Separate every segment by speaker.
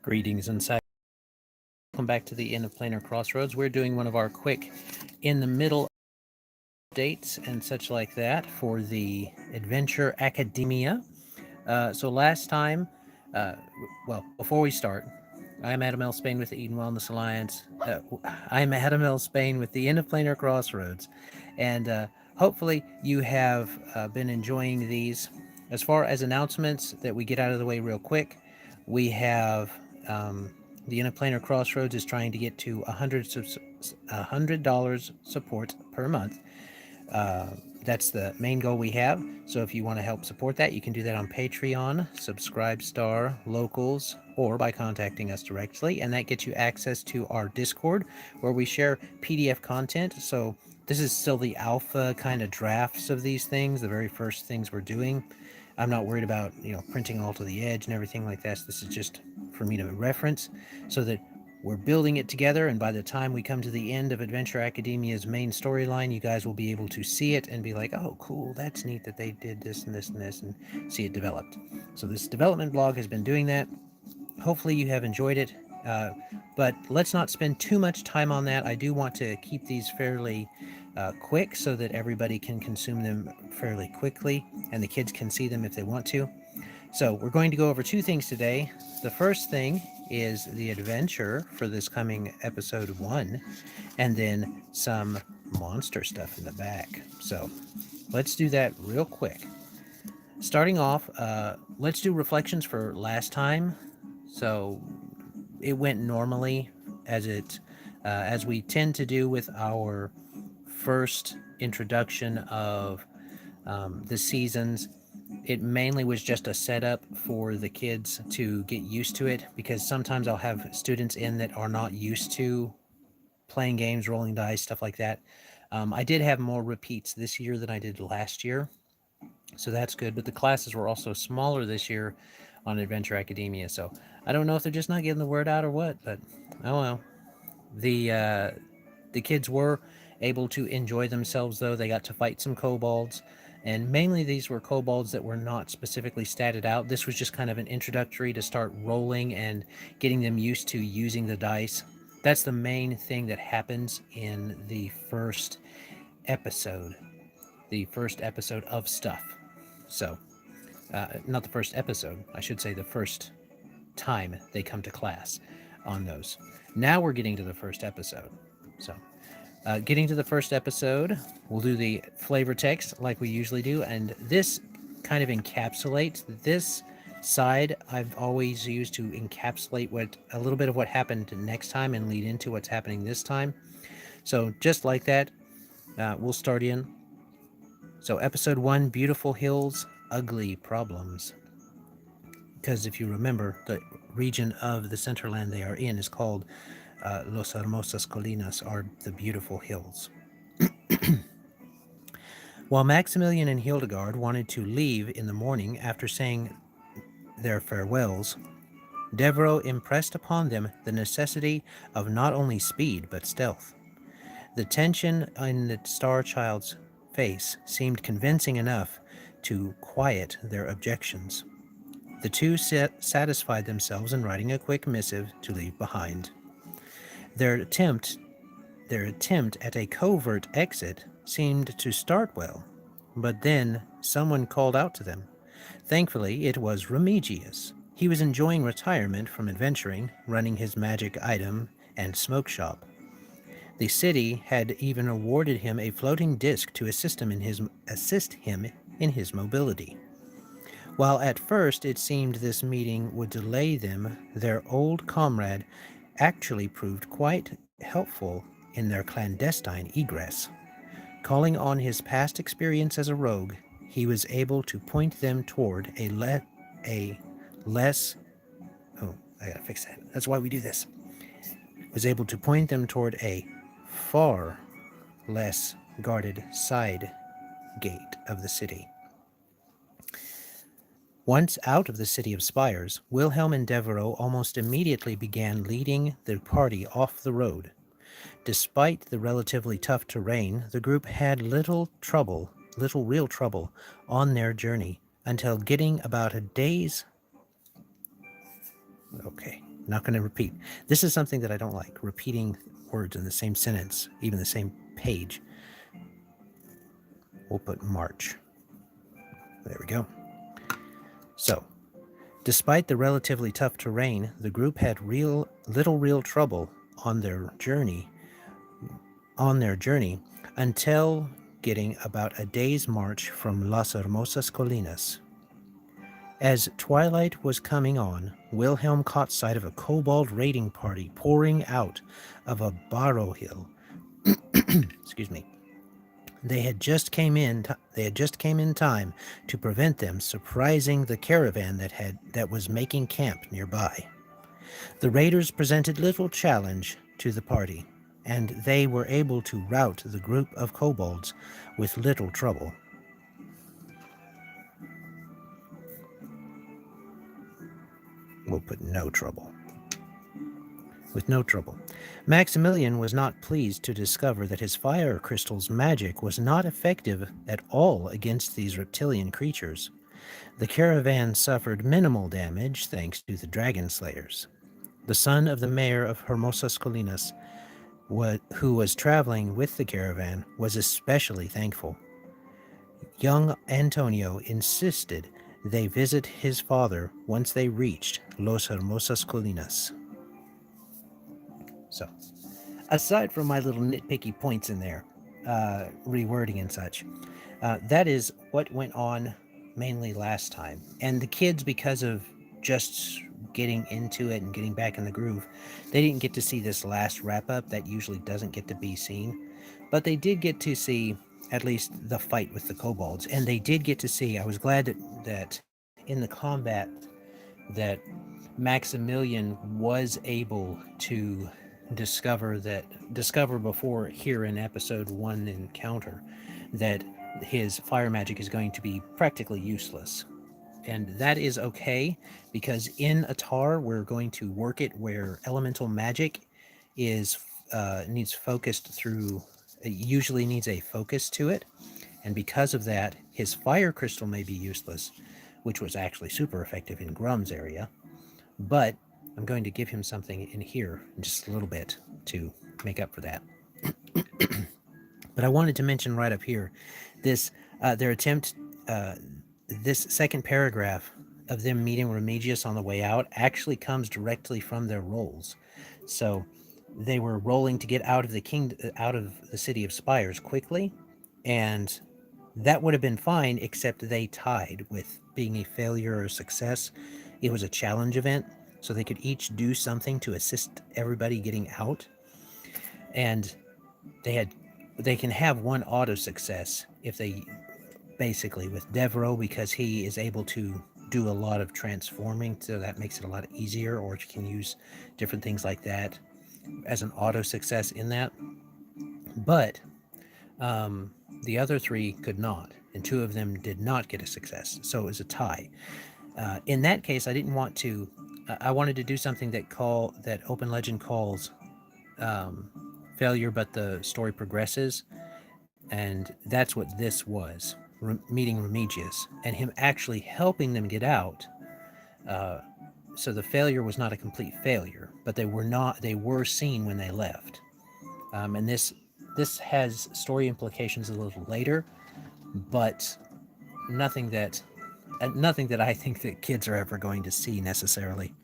Speaker 1: Greetings and welcome back to the Inn of Planar Crossroads. We're doing one of our quick in the middle updates and such like that for the Adventure Academia. So last time, before we start, I'm Adam L. Spain with the Eden Wellness Alliance. I'm Adam L. Spain with the Inn of Planar Crossroads, and hopefully you have been enjoying these. As far as announcements that we get out of the way real quick, we have the Inn of Planar Crossroads is trying to get to $100 support per month. That's the main goal we have. So if you want to help support that, you can do that on Patreon, Subscribestar, Locals, or by contacting us directly. And that gets you access to our Discord, where we share PDF content. So this is still the alpha kind of drafts of these things, the very first things we're doing. I'm not worried about, printing all to the edge and everything like that. So this is just for me to reference so that we're building it together, and by the time we come to the end of Adventure Academia's main storyline, you guys will be able to see it and be like, oh, cool, that's neat that they did this and this and this, and see it developed. So this development blog has been doing that. Hopefully you have enjoyed it, but let's not spend too much time on that. I do want to keep these fairly quick so that everybody can consume them fairly quickly, and the kids can see them if they want to. So we're going to go over two things today. The first thing is the adventure for this coming episode 1, and then some monster stuff in the back. So let's do that real quick. Starting off, let's do reflections for last time. So it went normally, as we tend to do with our first introduction of the seasons. It mainly was just a setup for the kids to get used to it, because sometimes I'll have students in that are not used to playing games, rolling dice, stuff like that. I did have more repeats this year than I did last year, so that's good. But the classes were also smaller this year on Adventure Academia, so I don't know if they're just not getting the word out or what, but oh well. The kids were able to enjoy themselves, though. They got to fight some kobolds, and mainly these were kobolds that were not specifically statted out. This was just kind of an introductory to start rolling and getting them used to using the dice. That's the main thing that happens in the first episode of stuff. So, not the first episode, I should say the first time they come to class on those. Now we're getting to the first episode. So, getting to the first episode, we'll do the flavor text like we usually do, and this kind of encapsulates this side. I've always used to encapsulate a little bit of what happened next time and lead into what's happening this time. So just like that, we'll start in. So episode 1, Beautiful Hills, Ugly Problems. Because if you remember, the region of the Centerland they are in is called Los Hermosas Colinas, are the beautiful hills. While Maximilian and Hildagarde wanted to leave in the morning after saying their farewells, Devereaux impressed upon them the necessity of not only speed but stealth. The tension in the Star Child's face seemed convincing enough to quiet their objections. The two satisfied themselves in writing a quick missive to leave behind. Their attempt at a covert exit seemed to start well, but then someone called out to them. Thankfully, it was Remigius. He was enjoying retirement from adventuring, running his magic item and smoke shop. The city had even awarded him a floating disc to assist him in his mobility. While at first it seemed this meeting would delay them, their old comrade actually proved quite helpful in their clandestine egress. Calling on his past experience as a rogue, he was able to point them toward That's why we do this. Was able to point them toward a far less guarded side gate of the city. Once out of the City of Spires, Wilhelm and Devereaux almost immediately began leading the party off the road. Despite the relatively tough terrain, the group had little real trouble on their journey until getting about a day's... Okay, not going to repeat. This is something that I don't like, repeating words in the same sentence, even the same page. We'll put March. There we go. So, despite the relatively tough terrain, the group had little real trouble on their journey until getting about a day's march from Las Hermosas Colinas. As twilight was coming on, Wilhelm caught sight of a kobold raiding party pouring out of a barrow hill. Excuse me. They had just came in time to prevent them surprising the caravan that was making camp nearby. The raiders presented little challenge to the party, and they were able to rout the group of kobolds with little trouble. We'll put no trouble. With no trouble. Maximilian was not pleased to discover that his fire crystal's magic was not effective at all against these reptilian creatures. The caravan suffered minimal damage thanks to the dragon slayers. The son of the mayor of Hermosas Colinas, who was traveling with the caravan, was especially thankful. Young Antonio insisted they visit his father once they reached Los Hermosas Colinas. So, aside from my little nitpicky points in there, rewording and such, that is what went on mainly last time. And the kids, because of just getting into it and getting back in the groove, they didn't get to see this last wrap up that usually doesn't get to be seen. But they did get to see at least the fight with the kobolds. And they did get to see, I was glad that in the combat that Maximilian was able to discover before here in episode 1 encounter that his fire magic is going to be practically useless. And that is okay, because in Atar we're going to work it where elemental magic is needs focused through, it usually needs a focus to it, and because of that his fire crystal may be useless, which was actually super effective in Grum's area. But I'm going to give him something in here in just a little bit to make up for that. But I wanted to mention right up here, this their attempt, this second paragraph of them meeting Remigius on the way out actually comes directly from their rolls. So they were rolling to get out of the city of Spires quickly, and that would have been fine, except they tied with being a failure or a success. It was a challenge event, so they could each do something to assist everybody getting out. And they can have one auto success if they, basically with Devro, because he is able to do a lot of transforming, so that makes it a lot easier, or you can use different things like that as an auto success in that. But the other 3 could not, and 2 of them did not get a success, so it was a tie. In that case, I didn't want to. I wanted to do something that Open Legend calls failure, but the story progresses, and that's what this was: meeting Remigius and him actually helping them get out. So the failure was not a complete failure, but they were seen when they left. And this has story implications a little later, but nothing that I think that kids are ever going to see necessarily.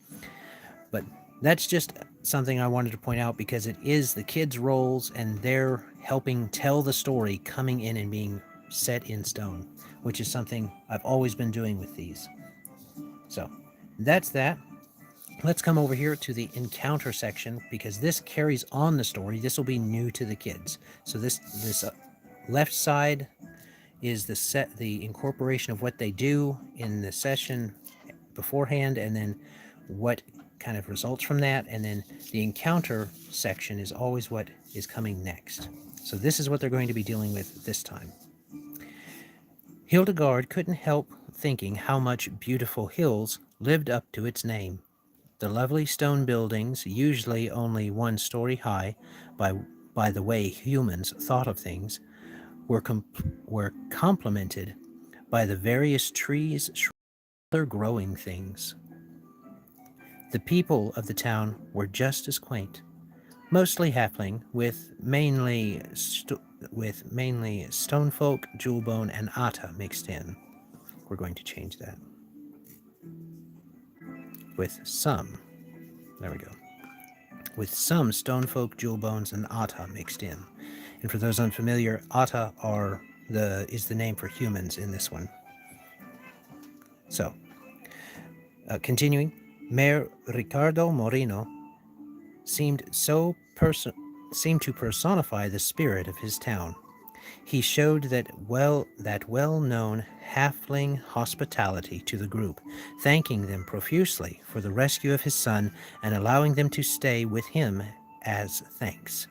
Speaker 1: But that's just something I wanted to point out, because it is the kids' roles and they're helping tell the story coming in and being set in stone, which is something I've always been doing with these. So that's that. Let's come over here to the encounter section, because this carries on the story. This will be new to the kids. So this left side is the incorporation of what they do in the session beforehand, and then what kind of results from that, and then the encounter section is always what is coming next. So this is what they're going to be dealing with this time. Hildagarde couldn't help thinking how much Beautiful Hills lived up to its name. The lovely stone buildings, usually only 1 story high, by the way humans thought of things, were complemented by the various trees, other growing things. The people of the town were just as quaint, mostly halfling, with mainly stonefolk, jewelbone, and Atta mixed in. We're going to change that with some. There we go. With some stonefolk, jewelbones, and Atta mixed in. And for those unfamiliar, Atta is the name for humans in this one. So, continuing, Mayor Ricardo Moreno seemed so person seemed to personify the spirit of his town. He showed that well-known halfling hospitality to the group, thanking them profusely for the rescue of his son and allowing them to stay with him as thanks.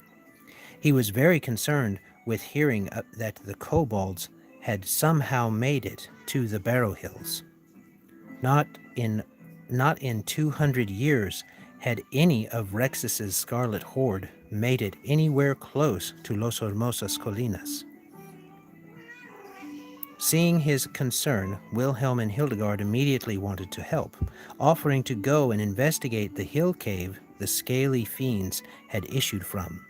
Speaker 1: He was very concerned with hearing that the kobolds had somehow made it to the Barrow Hills. Not in not in 200 years had any of Rexus's scarlet horde made it anywhere close to Los Hermosas Colinas. Seeing his concern, Wilhelm and Hildagarde immediately wanted to help, offering to go and investigate the hill cave the scaly fiends had issued from.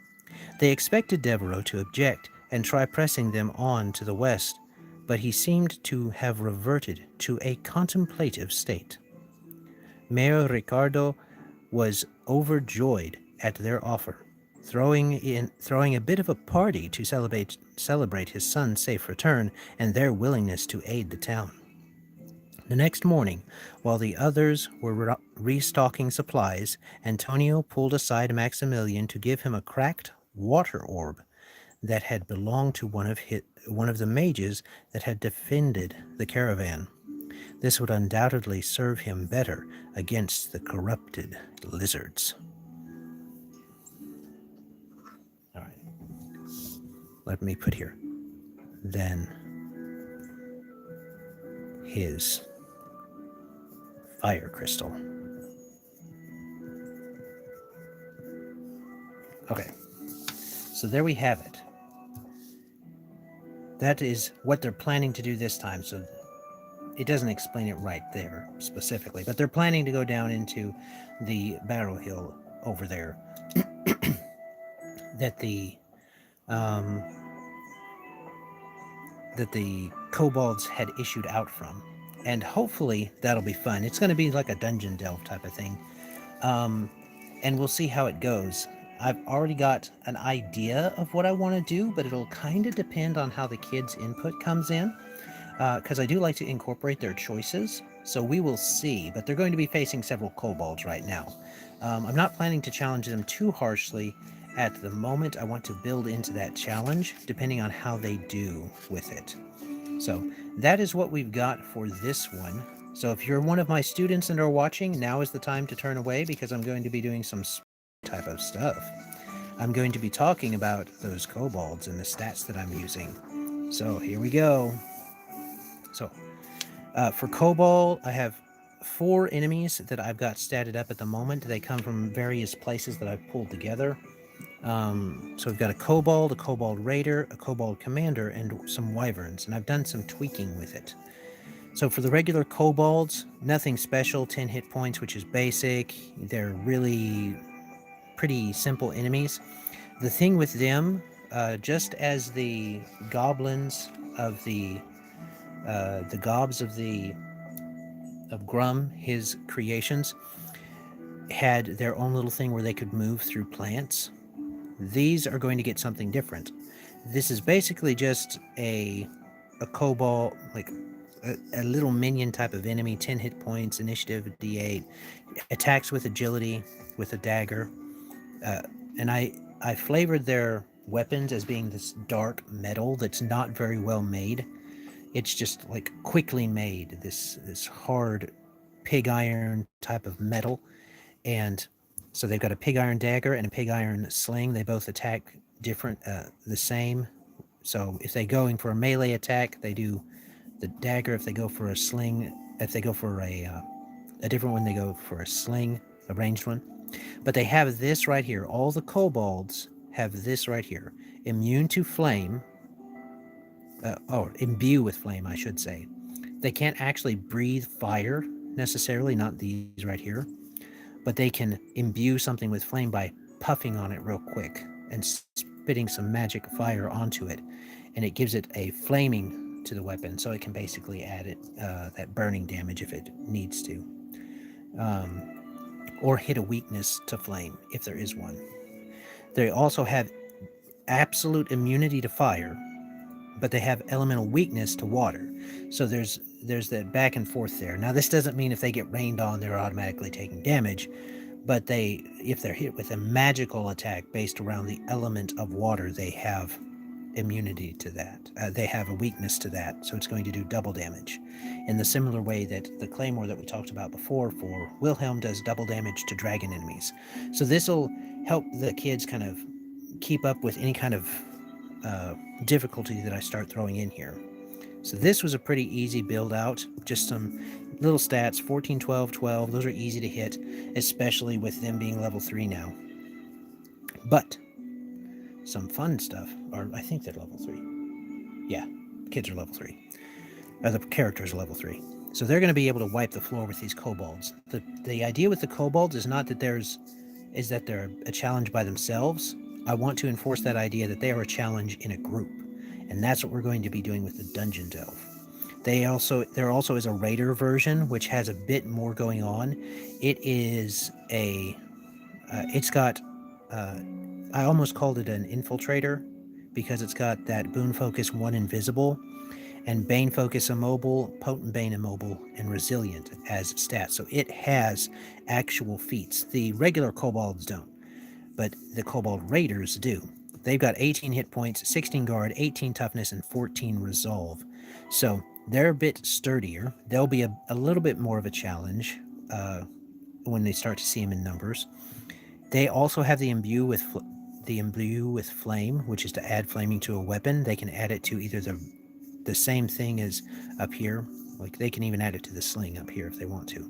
Speaker 1: They expected Devereaux to object and try pressing them on to the west, but he seemed to have reverted to a contemplative state. Mayor Ricardo was overjoyed at their offer, throwing a bit of a party to celebrate his son's safe return and their willingness to aid the town. The next morning, while the others were restocking supplies, Antonio pulled aside Maximilian to give him a cracked water orb that had belonged to one of the mages that had defended the caravan. This would undoubtedly serve him better against the corrupted lizards. All right. Let me put here. Then his fire crystal. Okay. So there we have it. That is what they're planning to do this time. So it doesn't explain it right there specifically, but they're planning to go down into the Barrow Hill over there that the kobolds had issued out from, and hopefully that'll be fun. It's going to be like a dungeon delve type of thing, and we'll see how it goes. I've already got an idea of what I want to do, but it'll kind of depend on how the kids' input comes in. Because I do like to incorporate their choices, so we will see, but they're going to be facing several kobolds right now. I'm not planning to challenge them too harshly at the moment. I want to build into that challenge, depending on how they do with it. So that is what we've got for this one. So if you're one of my students and are watching, now is the time to turn away, because I'm going to be doing some type of stuff. I'm going to be talking about those kobolds and the stats that I'm using. So here we go. So, for Kobold, I have 4 enemies that I've got statted up at the moment. They come from various places that I've pulled together. So we've got a Kobold Raider, a Kobold Commander, and some Wyverns, and I've done some tweaking with it. So for the regular Kobolds, nothing special, 10 hit points, which is basic. They're really pretty simple enemies. The thing with them, just as the goblins of the gobs of Grum, his creations, had their own little thing where they could move through plants. These are going to get something different. This is basically just a kobold, like a little minion type of enemy, 10 hit points, initiative D8, attacks with agility, with a dagger. And I flavored their weapons as being this dark metal that's not very well made. It's just like quickly made, this hard pig iron type of metal. And so they've got a pig iron dagger and a pig iron sling. They both attack different, the same. So if they're going for a melee attack, they do the dagger. If they go for a sling, if they go for a different one, they go for a sling, a ranged one. But they have this right here. All the kobolds have this right here. Immune to flame. Imbue with flame, I should say. They can't actually breathe fire necessarily, not these right here. but they can imbue something with flame by puffing on it real quick and spitting some magic fire onto it, and it gives it a flaming to the weapon, so it can basically add it that burning damage if it needs to, or hit a weakness to flame if there is one. They also have absolute immunity to fire, but they have elemental weakness to water. So there's that back and forth there. Now this doesn't mean if they get rained on they're automatically taking damage, but if they're hit with a magical attack based around the element of water, they have immunity to that. They have a weakness to that, so it's going to do double damage. In the similar way that the claymore that we talked about before for Wilhelm does double damage to dragon enemies. So this will help the kids kind of keep up with any kind of difficulty that I start throwing in here. So this was a pretty easy build out, just some little stats, 14, 12, 12. Those are easy to hit, especially with them being level 3 now. But some fun stuff, or I think they're level 3. Yeah, kids are level 3. The characters are level 3. So they're going to be able to wipe the floor with these kobolds. The idea with the kobolds is not that they're a challenge by themselves. I want to enforce that idea that they are a challenge in a group. And that's what we're going to be doing with the Dungeon Delve. There also is a Raider version, which has a bit more going on. It's got, I almost called it an infiltrator because it's got that Boon Focus 1 invisible and Bane Focus immobile, Potent Bane immobile, and Resilient as stats. So it has actual feats. The regular kobolds don't, but the kobold raiders do. They've got 18 hit points, 16 guard, 18 toughness, and 14 resolve. So they're a bit sturdier. They'll be a little bit more of a challenge when they start to see them in numbers. They also have the imbue with flame, which is to add flaming to a weapon. They can add it to either the same thing as up here. Like they can even add it to the sling up here if they want to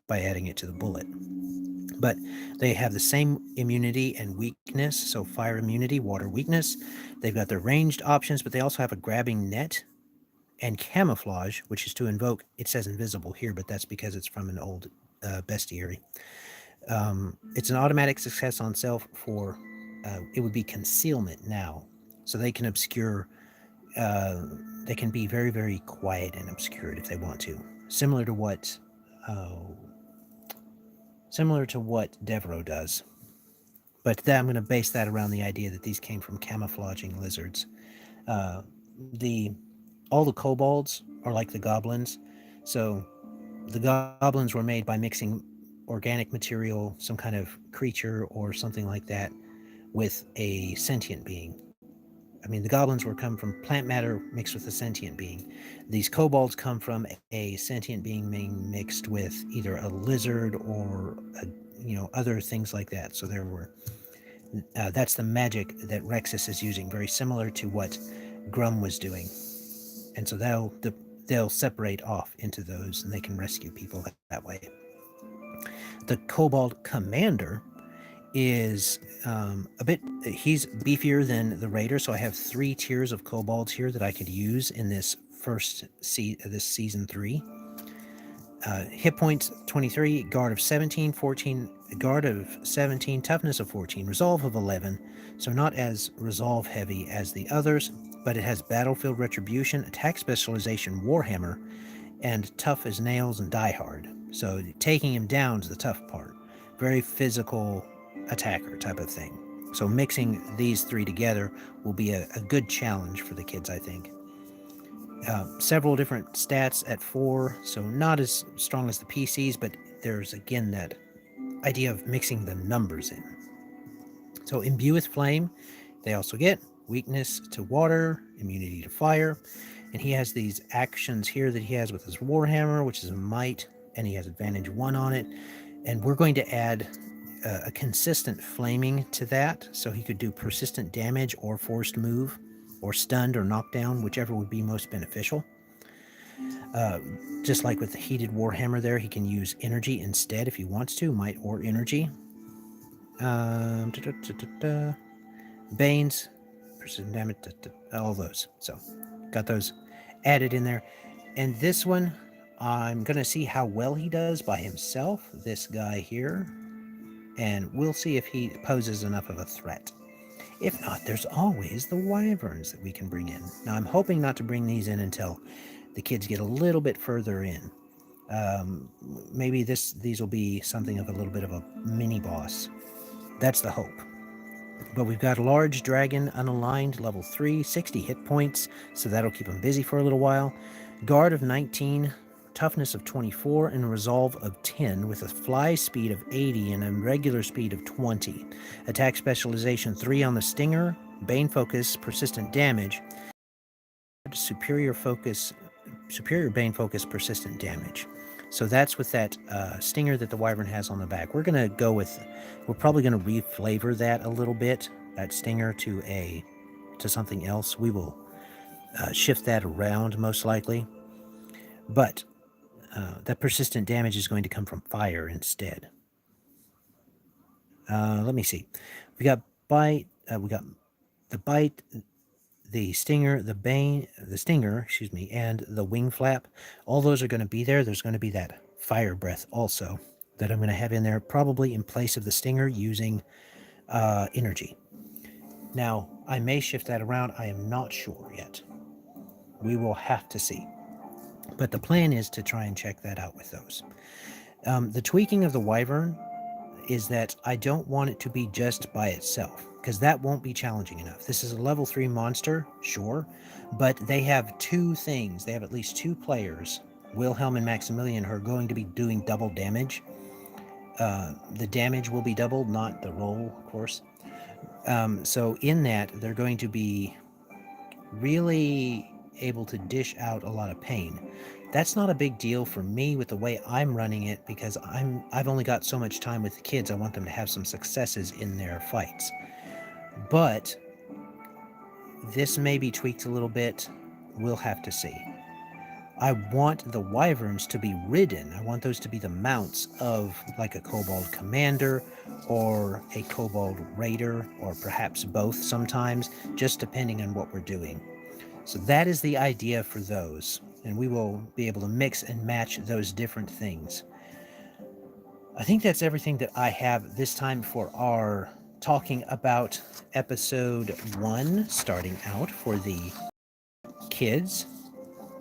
Speaker 1: by adding it to the bullet. But they have the same immunity and weakness, so fire immunity, water weakness. They've got their ranged options, but they also have a grabbing net and camouflage, which is to invoke, it says invisible here, but that's because it's from an old bestiary. It's an automatic success on self for, it would be concealment now. So they can obscure, they can be very, very quiet and obscured if they want to. Similar to what Devro does. But I'm going to base that around the idea that these came from camouflaging lizards. All the kobolds are like the goblins. So the goblins were made by mixing organic material, some kind of creature or something like that, with a sentient being. I mean, the goblins come from plant matter mixed with a sentient being. These kobolds come from a sentient being being mixed with either a lizard or other things like that. So that's the magic that Rexus is using, very similar to what Grum was doing. And so they'll separate off into those, and they can rescue people that way. The kobold commander is he's beefier than the raider, so I have 3 tiers of kobolds here that I could use in this this season 3. Hit points 23, guard of 17, 14, guard of 17, toughness of 14, resolve of 11, so not as resolve heavy as the others, but it has battlefield retribution, attack specialization, warhammer, and tough as nails and die hard. So taking him down is the tough part. Very physical attacker type of thing. So mixing these 3 together will be a good challenge for the kids, I think. Several different stats at 4, so not as strong as the PCs, but there's again that idea of mixing the numbers in. So imbue with flame, they also get weakness to water, immunity to fire, and he has these actions here that he has with his warhammer, which is a might, and he has advantage 1 on it, and we're going to add a consistent flaming to that, so he could do persistent damage or forced move or stunned or knockdown, whichever would be most beneficial. Just like with the heated warhammer there, he can use energy instead if he wants to, might or energy. Banes, persistent damage, all those. So got those added in there. And this one, I'm going to see how well he does by himself, this guy here, and we'll see if he poses enough of a threat. If not, there's always the wyverns that we can bring in. Now, I'm hoping not to bring these in until the kids get a little bit further in. Maybe these will be something of a little bit of a mini boss. That's the hope. But we've got a large dragon, unaligned, level 3, 60 hit points, so that'll keep him busy for a little while. Guard of 19, toughness of 24, and a resolve of 10, with a fly speed of 80 and a regular speed of 20. Attack specialization 3 on the stinger, bane focus, persistent damage, superior bane focus, persistent damage. So that's with that stinger that the wyvern has on the back. We're probably going to reflavor that a little bit, that stinger to something else. We will shift that around most likely. But that persistent damage is going to come from fire instead. Let me see. We got bite. We got the bite, the stinger, and the wing flap. All those are going to be there. There's going to be that fire breath also that I'm going to have in there, probably in place of the stinger using energy. Now, I may shift that around. I am not sure yet. We will have to see. But the plan is to try and check that out with those. The tweaking of the wyvern is that I don't want it to be just by itself, because that won't be challenging enough. This is a level 3 monster, sure, but they have two things. They have at least two players, Wilhelm and Maximilian, who are going to be doing double damage. The damage will be doubled, not the roll, of course. So in that, they're going to be really able to dish out a lot of pain. That's not a big deal for me with the way I'm running it, because I've only got so much time with the kids. I want them to have some successes in their fights. But this may be tweaked a little bit. We'll have to see. I want the wyverns to be ridden. I want those to be the mounts of like a kobold commander or a kobold raider, or perhaps both sometimes, just depending on what we're doing. So that is the idea for those, and we will be able to mix and match those different things. I think that's everything that I have this time for our talking about episode 1, starting out for the kids.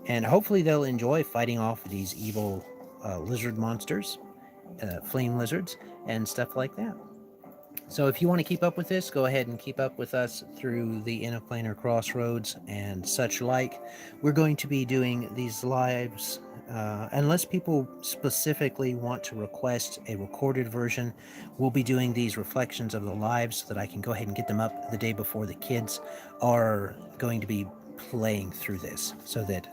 Speaker 1: And hopefully they'll enjoy fighting off these evil lizard monsters, flame lizards, and stuff like that. So if you want to keep up with this, go ahead and keep up with us through the Inn of Planar Crossroads and such like. We're going to be doing these lives, unless people specifically want to request a recorded version. We'll be doing these reflections of the lives so that I can go ahead and get them up the day before the kids are going to be playing through this, so that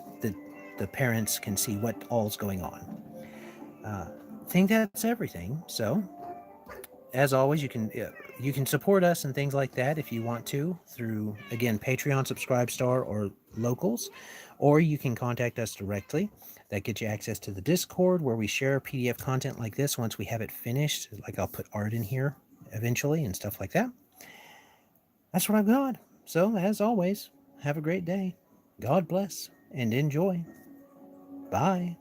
Speaker 1: the parents can see what all's going on. I think that's everything. So as always, you can support us and things like that if you want to through, again, Patreon, Subscribestar, or Locals, or you can contact us directly. That gets you access to the Discord, where we share PDF content like this once we have it finished. Like, I'll put art in here eventually and stuff like that. That's what I've got. So, as always, have a great day. God bless and enjoy. Bye.